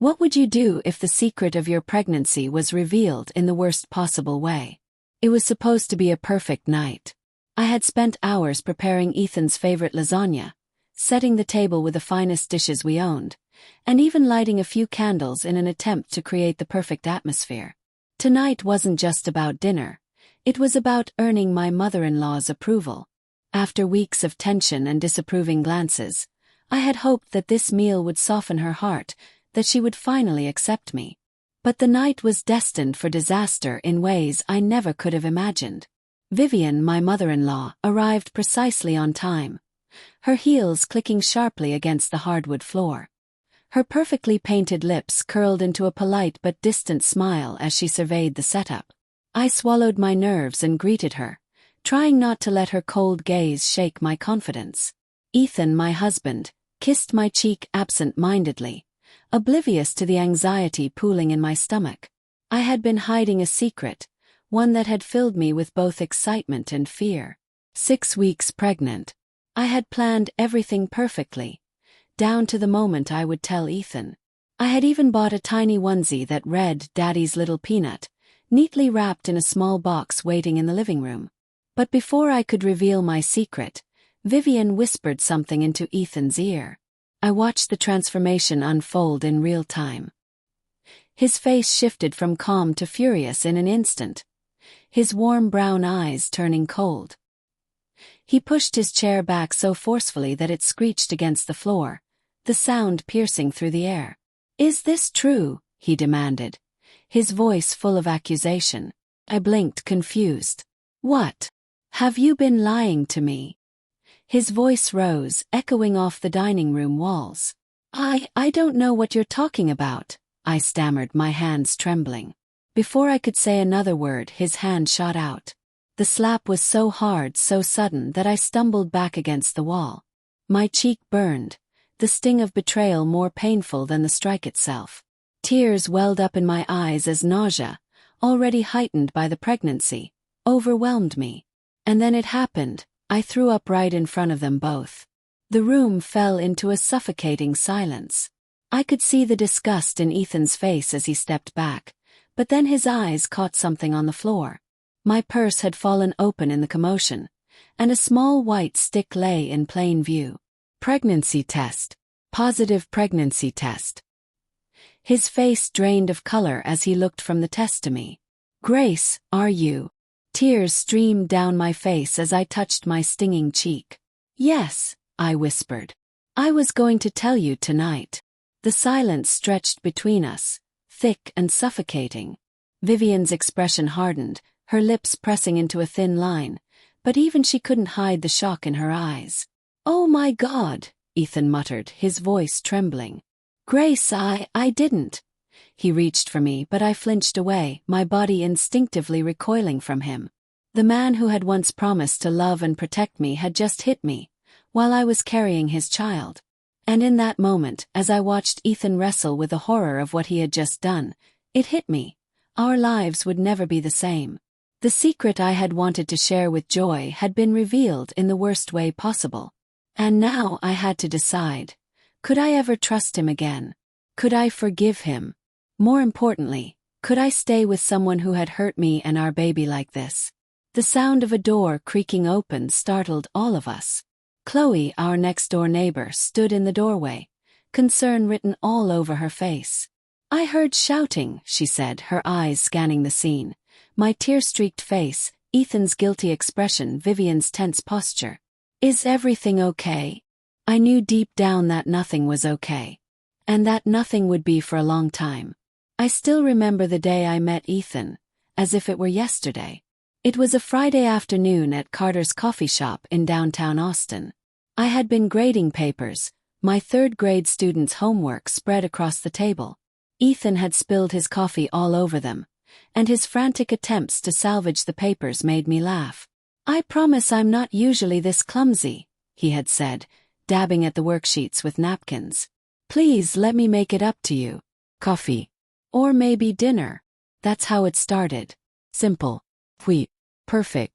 What would you do if the secret of your pregnancy was revealed in the worst possible way? It was supposed to be a perfect night. I had spent hours preparing Ethan's favorite lasagna, setting the table with the finest dishes we owned, and even lighting a few candles in an attempt to create the perfect atmosphere. Tonight wasn't just about dinner. It was about earning my mother-in-law's approval. After weeks of tension and disapproving glances, I had hoped that this meal would soften her heart, that she would finally accept me. But the night was destined for disaster in ways I never could have imagined. Vivian, my mother-in-law, arrived precisely on time, her heels clicking sharply against the hardwood floor. Her perfectly painted lips curled into a polite but distant smile as she surveyed the setup. I swallowed my nerves and greeted her, trying not to let her cold gaze shake my confidence. Ethan, my husband, kissed my cheek absent-mindedly, oblivious to the anxiety pooling in my stomach. I had been hiding a secret, one that had filled me with both excitement and fear. 6 weeks pregnant. I had planned everything perfectly, down to the moment I would tell Ethan. I had even bought a tiny onesie that read "Daddy's Little Peanut," neatly wrapped in a small box waiting in the living room. But before I could reveal my secret, Vivian whispered something into Ethan's ear. I watched the transformation unfold in real time. His face shifted from calm to furious in an instant, his warm brown eyes turning cold. He pushed his chair back so forcefully that it screeched against the floor, the sound piercing through the air. "Is this true?" he demanded, his voice full of accusation. I blinked, confused. "What? Have you been lying to me?" His voice rose, echoing off the dining room walls. I don't know what you're talking about," I stammered, my hands trembling. Before I could say another word, his hand shot out. The slap was so hard, so sudden, that I stumbled back against the wall. My cheek burned, the sting of betrayal more painful than the strike itself. Tears welled up in my eyes as nausea, already heightened by the pregnancy, overwhelmed me. And then it happened. I threw up right in front of them both. The room fell into a suffocating silence. I could see the disgust in Ethan's face as he stepped back, but then his eyes caught something on the floor. My purse had fallen open in the commotion, and a small white stick lay in plain view. "Pregnancy test. Positive pregnancy test." His face drained of color as he looked from the test to me. "Grace, are you?" Tears streamed down my face as I touched my stinging cheek. "Yes," I whispered. "I was going to tell you tonight." The silence stretched between us, thick and suffocating. Vivian's expression hardened, her lips pressing into a thin line, but even she couldn't hide the shock in her eyes. "Oh my God," Ethan muttered, his voice trembling. "Grace, I didn't." He reached for me, but I flinched away, my body instinctively recoiling from him. The man who had once promised to love and protect me had just hit me, while I was carrying his child. And in that moment, as I watched Ethan wrestle with the horror of what he had just done, it hit me. Our lives would never be the same. The secret I had wanted to share with joy had been revealed in the worst way possible. And now I had to decide. Could I ever trust him again? Could I forgive him? More importantly, could I stay with someone who had hurt me and our baby like this? The sound of a door creaking open startled all of us. Chloe, our next-door neighbor, stood in the doorway, concern written all over her face. "I heard shouting," she said, her eyes scanning the scene. My tear-streaked face, Ethan's guilty expression, Vivian's tense posture. "Is everything okay?" I knew deep down that nothing was okay. And that nothing would be for a long time. I still remember the day I met Ethan, as if it were yesterday. It was a Friday afternoon at Carter's coffee shop in downtown Austin. I had been grading papers, my third-grade students' homework spread across the table. Ethan had spilled his coffee all over them, and his frantic attempts to salvage the papers made me laugh. "I promise I'm not usually this clumsy," he had said, dabbing at the worksheets with napkins. "Please let me make it up to you. Coffee. Or maybe dinner." That's how it started. Simple. Oui. Perfect.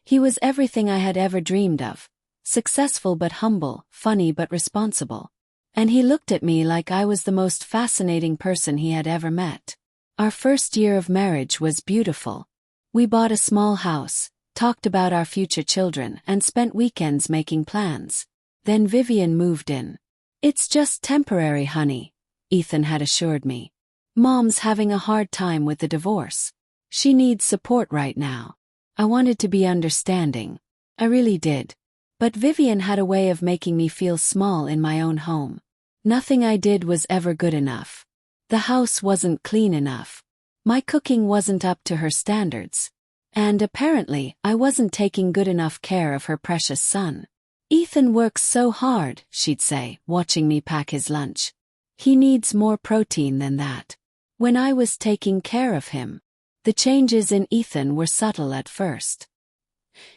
He was everything I had ever dreamed of. Successful but humble, funny but responsible. And he looked at me like I was the most fascinating person he had ever met. Our first year of marriage was beautiful. We bought a small house, talked about our future children, and spent weekends making plans. Then Vivian moved in. "It's just temporary, honey," Ethan had assured me. "Mom's having a hard time with the divorce. She needs support right now." I wanted to be understanding. I really did. But Vivian had a way of making me feel small in my own home. Nothing I did was ever good enough. The house wasn't clean enough. My cooking wasn't up to her standards. And apparently, I wasn't taking good enough care of her precious son. "Ethan works so hard," she'd say, watching me pack his lunch. "He needs more protein than that." When I was taking care of him, the changes in Ethan were subtle at first.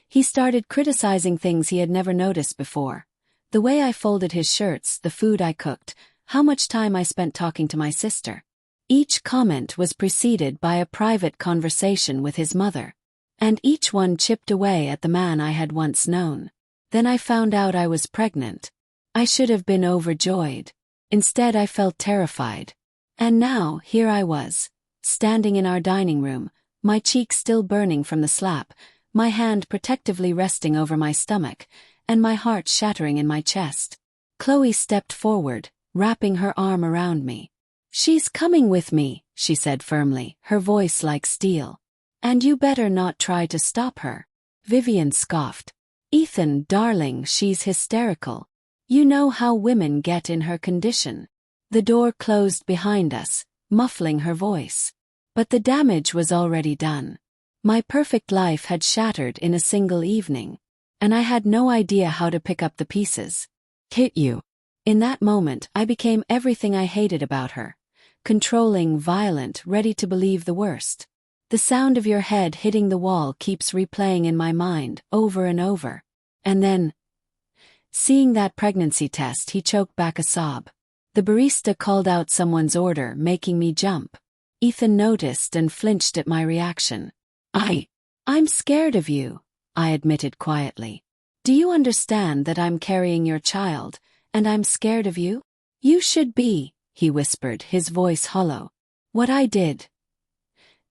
He started criticizing things he had never noticed before. The way I folded his shirts, the food I cooked, how much time I spent talking to my sister. Each comment was preceded by a private conversation with his mother. And each one chipped away at the man I had once known. Then I found out I was pregnant. I should have been overjoyed. Instead, I felt terrified. And now, here I was, standing in our dining room, my cheek still burning from the slap, my hand protectively resting over my stomach, and my heart shattering in my chest. Chloe stepped forward, wrapping her arm around me. "She's coming with me," she said firmly, her voice like steel. "And you better not try to stop her." Vivian scoffed. "Ethan, darling, she's hysterical. You know how women get in her condition." The door closed behind us, muffling her voice. But the damage was already done. My perfect life had shattered in a single evening. And I had no idea how to pick up the pieces. "Hit you." In that moment, I became everything I hated about her. Controlling, violent, ready to believe the worst. The sound of your head hitting the wall keeps replaying in my mind, over and over. And then, seeing that pregnancy test, he choked back a sob. The barista called out someone's order, making me jump. Ethan noticed and flinched at my reaction. I'm scared of you," I admitted quietly. "Do you understand that I'm carrying your child, and I'm scared of you?" "You should be," he whispered, his voice hollow. "What I did.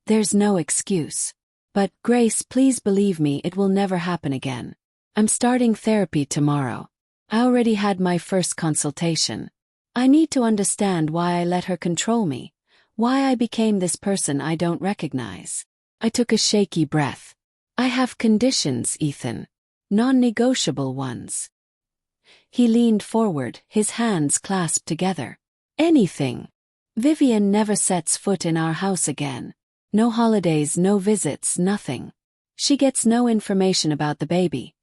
There's no excuse. But, Grace, please believe me, it will never happen again. I'm starting therapy tomorrow. I already had my first consultation. I need to understand why I let her control me, why I became this person I don't recognize." I took a shaky breath. "I have conditions, Ethan. Non-negotiable ones." He leaned forward, his hands clasped together. "Anything. Vivian never sets foot in our house again. No holidays, no visits, nothing. She gets no information about the baby.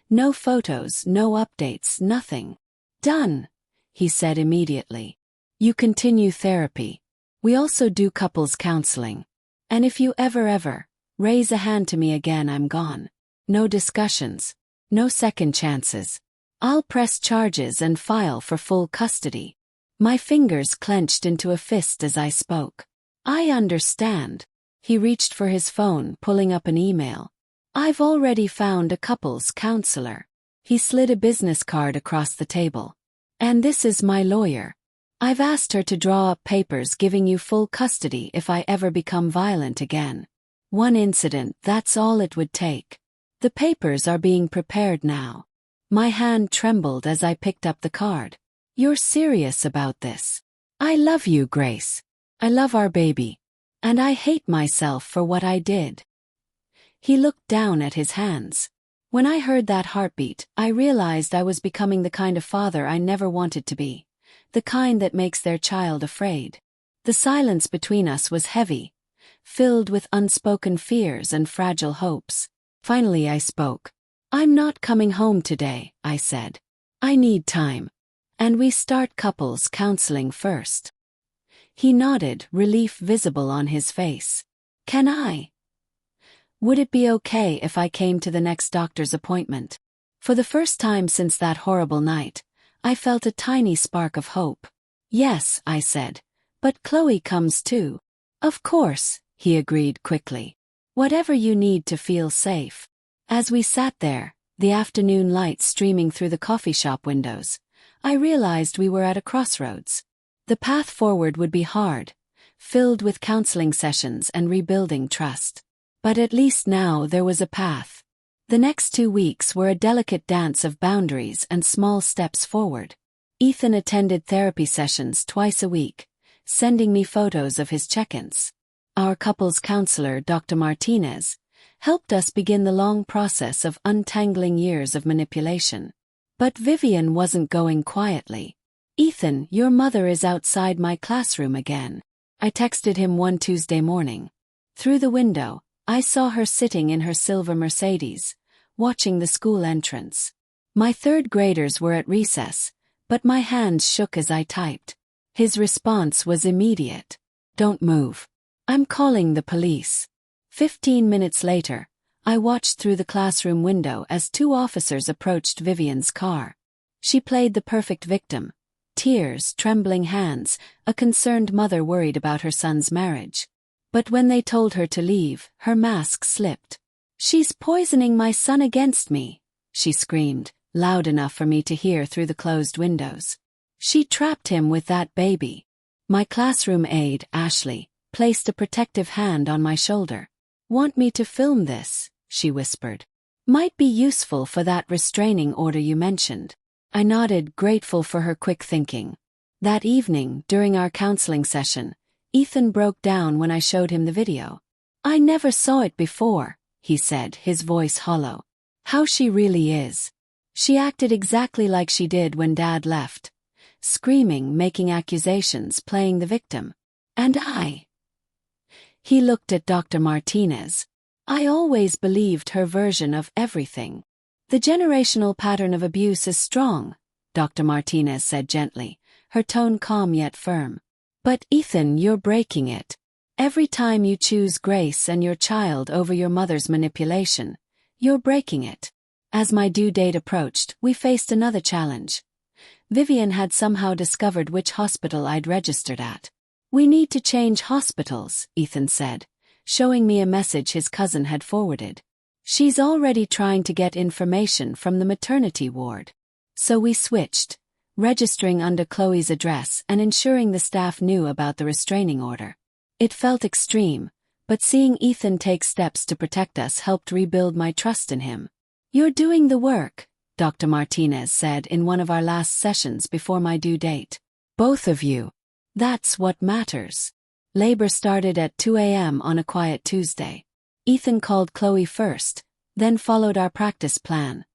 No photos, no updates, nothing." "Done," he said immediately. "You continue therapy. We also do couples counseling. And if you ever raise a hand to me again, I'm gone. No discussions. No second chances. I'll press charges and file for full custody." My fingers clenched into a fist as I spoke. "I understand." He reached for his phone, pulling up an email. "I've already found a couples counselor." He slid a business card across the table. "And this is my lawyer. I've asked her to draw up papers giving you full custody if I ever become violent again. One incident, that's all it would take. The papers are being prepared now." My hand trembled as I picked up the card. "You're serious about this?" "I love you, Grace. I love our baby. And I hate myself for what I did." He looked down at his hands. When I heard that heartbeat, I realized I was becoming the kind of father I never wanted to be. The kind that makes their child afraid. The silence between us was heavy, filled with unspoken fears and fragile hopes. Finally I spoke. "I'm not coming home today," I said. "I need time. And we start couples counseling first." He nodded, relief visible on his face. "Can I? Would it be okay if I came to the next doctor's appointment?" For the first time since that horrible night, I felt a tiny spark of hope. "Yes," I said. "But Chloe comes too." "Of course," he agreed quickly. "Whatever you need to feel safe." As we sat there, the afternoon light streaming through the coffee shop windows, I realized we were at a crossroads. The path forward would be hard, filled with counseling sessions and rebuilding trust. But at least now there was a path. The next 2 weeks were a delicate dance of boundaries and small steps forward. Ethan attended therapy sessions twice a week, sending me photos of his check-ins. Our couples counselor, Dr. Martinez, helped us begin the long process of untangling years of manipulation. But Vivian wasn't going quietly. "Ethan, your mother is outside my classroom again," I texted him one Tuesday morning. Through the window, I saw her sitting in her silver Mercedes, watching the school entrance. My third graders were at recess, but my hands shook as I typed. His response was immediate. "Don't move. I'm calling the police." 15 minutes later, I watched through the classroom window as 2 officers approached Vivian's car. She played the perfect victim. Tears, trembling hands, a concerned mother worried about her son's marriage. But when they told her to leave, her mask slipped. "She's poisoning my son against me," she screamed, loud enough for me to hear through the closed windows. "She trapped him with that baby." My classroom aide, Ashley, placed a protective hand on my shoulder. "Want me to film this?" she whispered. "Might be useful for that restraining order you mentioned." I nodded, grateful for her quick thinking. That evening, during our counseling session, Ethan broke down when I showed him the video. "I never saw it before," he said, his voice hollow. "How she really is. She acted exactly like she did when Dad left. Screaming, making accusations, playing the victim. And I." He looked at Dr. Martinez. "I always believed her version of everything." "The generational pattern of abuse is strong," Dr. Martinez said gently, her tone calm yet firm. "But Ethan, you're breaking it. Every time you choose grace and your child over your mother's manipulation, you're breaking it." As my due date approached, we faced another challenge. Vivian had somehow discovered which hospital I'd registered at. "We need to change hospitals," Ethan said, showing me a message his cousin had forwarded. "She's already trying to get information from the maternity ward." So we switched, registering under Chloe's address and ensuring the staff knew about the restraining order. It felt extreme, but seeing Ethan take steps to protect us helped rebuild my trust in him. "You're doing the work," Dr. Martinez said in one of our last sessions before my due date. "Both of you. That's what matters." Labor started at 2 a.m. on a quiet Tuesday. Ethan called Chloe first, then followed our practice plan.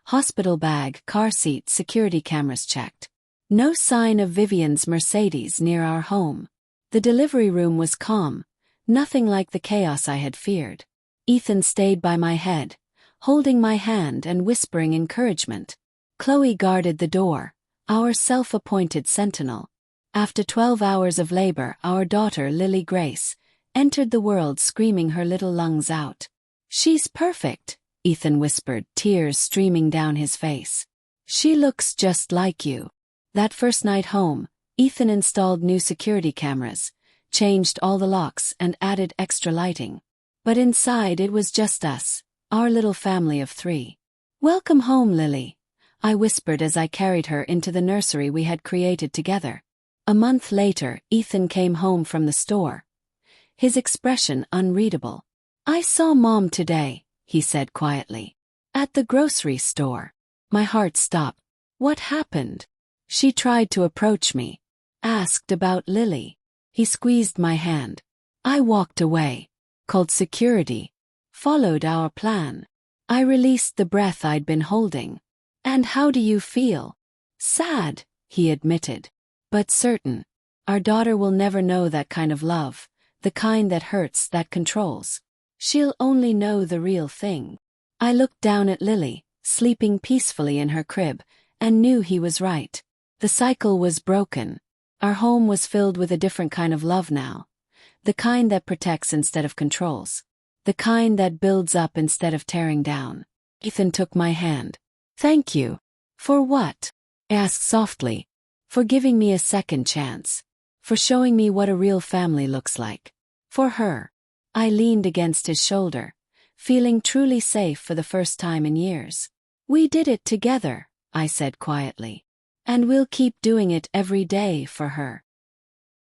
Hospital bag, car seat, security cameras checked. No sign of Vivian's Mercedes near our home. The delivery room was calm, nothing like the chaos I had feared. Ethan stayed by my head, holding my hand and whispering encouragement. Chloe guarded the door, our self-appointed sentinel. After 12 hours of labor, our daughter, Lily Grace, entered the world screaming her little lungs out. "She's perfect," Ethan whispered, tears streaming down his face. "She looks just like you." That first night home, Ethan installed new security cameras, changed all the locks and added extra lighting. But inside it was just us, our little family of 3. "Welcome home, Lily," I whispered as I carried her into the nursery we had created together. A month later, Ethan came home from the store, his expression unreadable. "I saw Mom today," he said quietly. "At the grocery store." My heart stopped. "What happened?" "She tried to approach me. Asked about Lily." He squeezed my hand. I walked away, called security, followed our plan. I released the breath I'd been holding. "And how do you feel?" "Sad," he admitted. "But certain. Our daughter will never know that kind of love, the kind that hurts, that controls. She'll only know the real thing." I looked down at Lily, sleeping peacefully in her crib, and knew he was right. The cycle was broken. Our home was filled with a different kind of love now. The kind that protects instead of controls. The kind that builds up instead of tearing down. Ethan took my hand. "Thank you." "For what?" I asked softly. "For giving me a second chance. For showing me what a real family looks like. For her." I leaned against his shoulder, feeling truly safe for the first time in years. "We did it together," I said quietly. And we'll keep doing it every day for her.